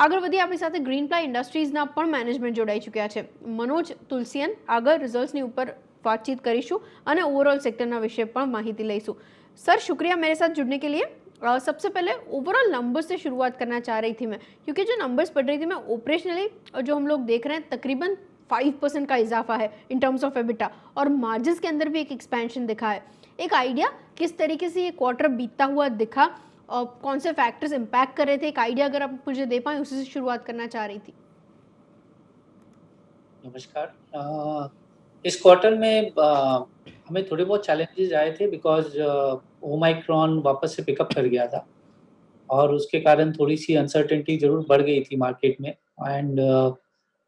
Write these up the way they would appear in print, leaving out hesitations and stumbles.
આગળ વધીએ આપણી સાથે ગ્રીનપ્લાય ઇન્ડસ્ટ્રીઝના પણ મેનેજમેન્ટ જોડાઈ ચૂક્યા છે. મનોજ તુલસિયન આગળ રિઝલ્ટ્સની ઉપર बातचीत करीशू અને ओवरऑल सेक्टरना विषय पर माहिती लईशू. सर शुक्रिया मेरे साथ जुड़ने के लिए. सबसे पहले ओवरऑल नंबर्स से शुरुआत करना चाह रही थी मैं, क्योंकि जो नंबर्स पढ़ रही थी मैं ऑपरेशनली जो हम लोग देख रहे हैं तकरीबन 5% का इजाफा है इन टर्म्स ऑफ एबिटा और मार्जिन्स के अंदर भी एक एक्सपेंशन दिखा है. एक आइडिया किस तरीके से ये क्वार्टर बीतता हुआ दिखा और कौन से फैक्टर्स इम्पैक्ट कर रहे थे, एक आइडिया अगर आप मुझे दे पाएं, उसी से शुरुआत करना चाह रही थी. नमस्कार। इस क्वार्टर में हमें थोड़े बहुत चैलेंजेस आए थे बिकॉज ओमाइक्रॉन वापस से पिकअप कर गया था और उसके कारण थोड़ी सी अनसर्टेनिटी जरूर बढ़ गई थी मार्केट में. एंड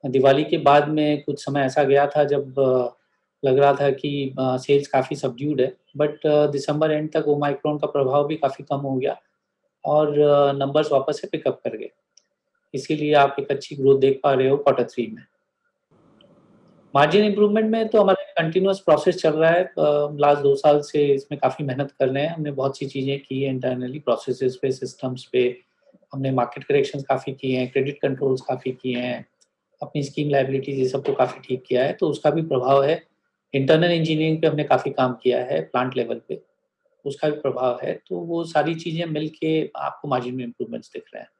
दिवाली के बाद में कुछ समय ऐसा गया था जब लग रहा था कि सेल्स काफ़ी सबड्यूड है, बट दिसंबर एंड तक ओमाइक्रॉन का प्रभाव भी काफ़ी कम हो गया और नंबर्स वापस से पिकअप कर गए. इसीलिए आप एक अच्छी ग्रोथ देख पा रहे हो क्वार्टर 3 में. मार्जिन इम्प्रूवमेंट में तो हमारा कंटिन्यूअस प्रोसेस चल रहा है. लास्ट 2 साल से इसमें काफ़ी मेहनत कर रहे हैं. हमने बहुत सी चीज़ें की हैं इंटरनली, प्रोसेसेस पे, सिस्टम्स पे. हमने मार्केट करेक्शंस काफ़ी किए हैं, क्रेडिट कंट्रोल्स काफ़ी किए हैं, अपनी स्कीम लायबिलिटीज़ ये सब तो काफ़ी ठीक किया है, तो उसका भी प्रभाव है. इंटरनल इंजीनियरिंग पे हमने काफ़ी काम किया है प्लांट लेवल पे, उसका भी प्रभाव है. तो वो सारी चीज़ें मिल के आपको मार्जिन में इम्प्रूवमेंट्स दिख रहे हैं.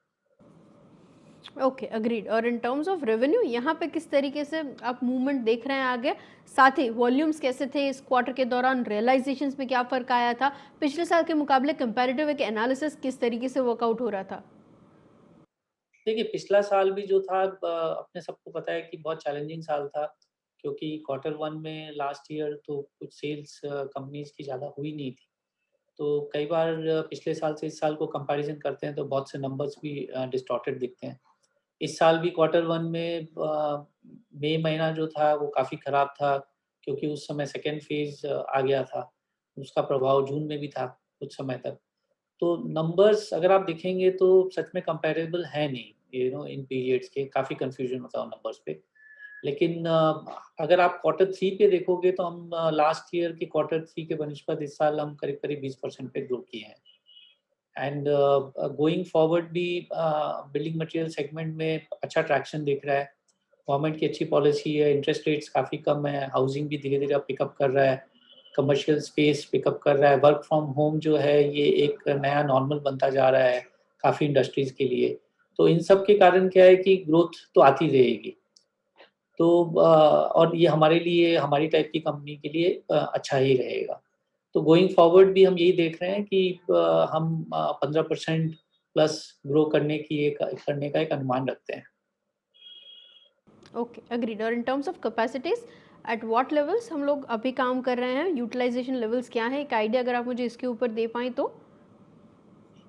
Okay, agreed. और इन टर्म्स ऑफ रेवेन्यू यहाँ पे किस तरीके से आप मूवमेंट देख रहे हैं आगे, साथ ही वॉल्यूम्स कैसे थे इस क्वार्टर के दौरान, रियलाइजेशंस में क्या फ़र्क आया था, पिछले साल के मुकाबले कंपैरेटिव एक एनालिसिस किस तरीके से वर्कआउट हो रहा था? देखिए, पिछला साल भी जो था अपने सबको पता है कि बहुत चैलेंजिंग साल था, क्योंकि क्वार्टर 1 में लास्ट ईयर तो कुछ सेल्स कंपनीज़ की ज़्यादा हुई नहीं थी. तो कई बार पिछले साल से इस साल को कंपैरिज़न करते हैं तो बहुत से नंबर्स भी डिस्टॉर्टेड दिखते हैं. इस साल भी क्वार्टर 1 में मई महीना जो था वो काफ़ी ख़राब था, क्योंकि उस समय सेकंड फ़ेज़ आ गया था. उसका प्रभाव जून में भी था कुछ समय तक. तो नंबर्स अगर आप देखेंगे तो सच में कंपैरेबल है नहीं, इन पीरियड्स के काफ़ी कन्फ्यूज़न होता है नंबर्स पे. लेकिन अगर आप क्वार्टर 3 पे देखोगे तो हम लास्ट ईयर के क्वार्टर 3 के बनिस्पत इस साल हम करीब-करीब 20% पे ग्रो किए हैं. एंड गोइंग फॉरवर्ड भी बिल्डिंग मटेरियल सेगमेंट में अच्छा ट्रैक्शन दिख रहा है. गवर्नमेंट की अच्छी पॉलिसी है, इंटरेस्ट रेट्स काफ़ी कम है, हाउसिंग भी धीरे-धीरे अब पिकअप कर रहा है, कमर्शियल स्पेस पिकअप कर रहा है, वर्क फ्रॉम होम जो है ये एक नया नॉर्मल बनता जा रहा है काफ़ी इंडस्ट्रीज़ के लिए. तो इन सब के कारण क्या है कि ग्रोथ तो आती रहेगी. तो और ये हमारे लिए, हमारी टाइप की कंपनी के लिए अच्छा ही रहेगा. तो गोइंग फॉरवर्ड भी हम यही देख रहे हैं कि हम 15% प्लस ग्रो करने का एक अनुमान रखते हैं. Okay, agreed. और in terms of capacities at what levels हम लोग अभी काम कर रहे हैं, यूटिलाइजेशन लेवल्स क्या है, एक आइडिया अगर आप मुझे इसके ऊपर दे पाएँ तो?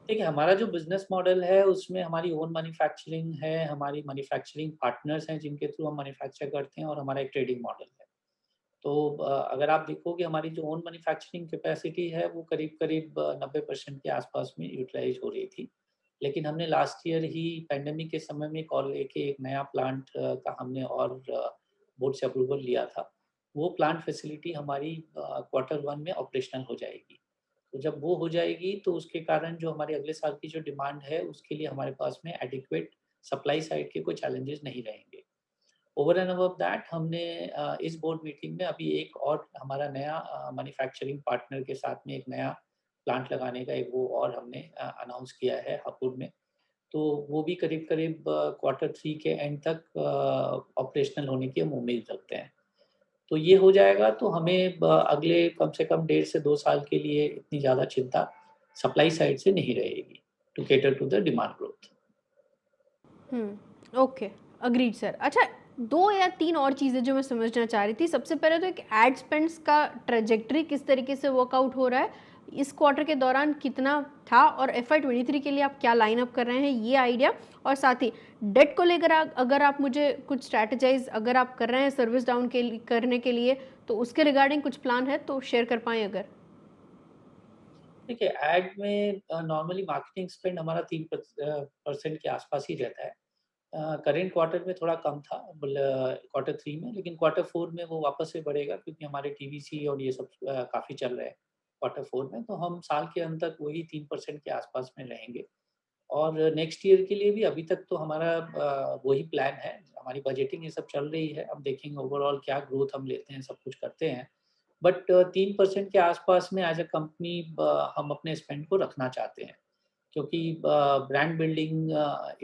देखिए, हमारा जो बिज़नेस मॉडल है उसमें हमारी ओन मैन्युफैक्चरिंग है, हमारी मैन्युफैक्चरिंग पार्टनर्स हैं जिनके थ्रू हम मैन्युफैक्चर करते हैं और हमारा एक ट्रेडिंग मॉडल है. तो अगर आप देखोगे हमारी जो ओन मैन्युफैक्चरिंग कैपेसिटी है वो करीब-करीब 90% के आस-पास में यूटिलाइज़ हो रही थी. लेकिन हमने लास्ट ईयर ही पैंडेमिक के समय में एक और लेके एक नया प्लांट का हमने और बोर्ड से अप्रूवल लिया था. वो प्लांट फैसिलिटी हमारी क्वार्टर 1 में ऑपरेशनल हो जाएगी. तो जब वो हो जाएगी तो उसके कारण जो हमारे अगले साल की जो डिमांड है उसके लिए हमारे पास में एडिक्वेट सप्लाई साइड के कोई चैलेंजेस नहीं रहेंगे. ओवर एंड अबव दैट हमने इस बोर्ड मीटिंग में अभी एक और हमारा नया मैन्युफैक्चरिंग पार्टनर के साथ में एक नया प्लांट लगाने का एक वो और हमने अनाउंस किया है हापुड़ में. तो वो भी करीब-करीब क्वार्टर 3 के एंड तक ऑपरेशनल होने की हम उम्मीद रखते हैं. तो ये हो जाएगा तो हमें अगले कम से कम 1.5 से 2 साल के लिए इतनी ज़्यादा चिंता सप्लाई साइड से नहीं रहेगी to cater to the demand growth. Okay, agreed sir. अच्छा, 2 या 3 और चीज़ें जो मैं समझना चाह रही थी. सबसे पहले तो एक एड स्पेंड्स का ट्रैजेक्टरी किस तरीके से वर्कआउट हो रहा है, इस क्वार्टर के दौरान कितना था और FY 23 के लिए आप क्या लाइन अप कर रहे हैं, ये आइडिया. और साथ ही डेट को लेकर अगर आप मुझे कुछ स्ट्रैटेजाइज़ अगर आप कर रहे हैं सर्विस डाउन करने के लिए, तो उसके रिगार्डिंग कुछ प्लान है तो शेयर कर पाएँ अगर? देखिए, ऐड में नॉर्मली मार्केटिंग स्पेंड हमारा 3% के आसपास ही रहता है. करेंट क्वार्टर में थोड़ा कम था क्वार्टर 3 में, लेकिन क्वार्टर 4 में वो वापस से बढ़ेगा क्योंकि हमारे टीवीसी और ये सब काफ़ी चल रहे हैं क्वार्टर 4 में. तो हम साल के अंत तक वही 3% के आसपास में रहेंगे और नेक्स्ट ईयर के लिए भी अभी तक तो हमारा वही प्लान है, हमारी बजटिंग ये सब चल रही है। अब देखेंगे ओवरऑल क्या ग्रोथ हम लेते हैं, सब कुछ करते हैं। बट 3% के आसपास में एज़ अ कंपनी हम अपने स्पेंड को रखना चाहते हैं, क्योंकि brand building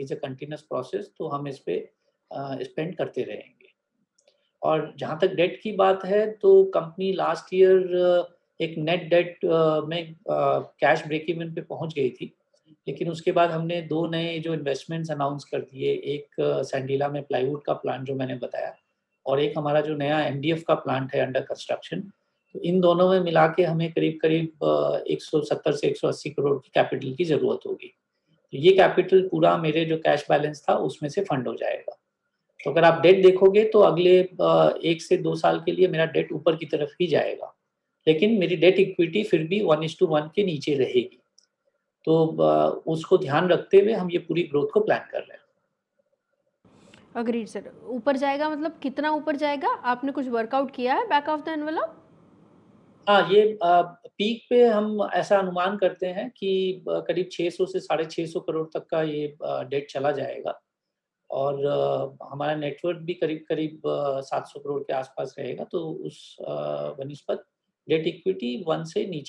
is a continuous process, तो हम इस पे स्पेंड करते रहेंगे। और जहाँ तक डेट की बात है, तो कंपनी लास्ट ईयर एक नेट डेट में कैश ब्रेक इवन पे पहुँच गई थी। लेकिन उसके बाद हमने 2 नए जो इन्वेस्टमेंट्स अनाउंस कर दिए, एक सैंडीला में प्लाईवुड का प्लांट जो मैंने बताया, और एक हमारा जो नया एमडीएफ का प्लांट है अंडर कंस्ट्रक्शन। तो इन दोनों में मिला के हमें करीब-करीब 170 से 180 करोड़ की कैपिटल की ज़रूरत होगी। तो ये कैपिटल पूरा मेरे जो कैश बैलेंस था उसमें से फंड हो जाएगा। तो अगर आप डेट देखोगे तो अगले 1 से 2 साल के लिए मेरा डेट ऊपर की तरफ ही जाएगा। लेकिन मेरी डेट इक्विटी फिर भी 1:1 के नीचे रहेगी। तो उसको ध्यान रखते हुए हम ये पूरी ग्रोथ को प्लान कर रहे हैं। Agreed sir. ऊपर जाएगा मतलब कितना ऊपर जाएगा? आपने कुछ वर्कआउट किया है बैक ऑफ द एनवेलप? हाँ, ये पीक पे हम ऐसा अनुमान करते हैं कि करीब 600 से साढ़े 600 करोड़ तक का ये डेट चला जाएगा। और हमारा नेटवर्थ भी करीब-करीब 700 करोड़ के आसपास रहेगा। तो उस बनिस्पत डेट इक्विटी 1 से नीचे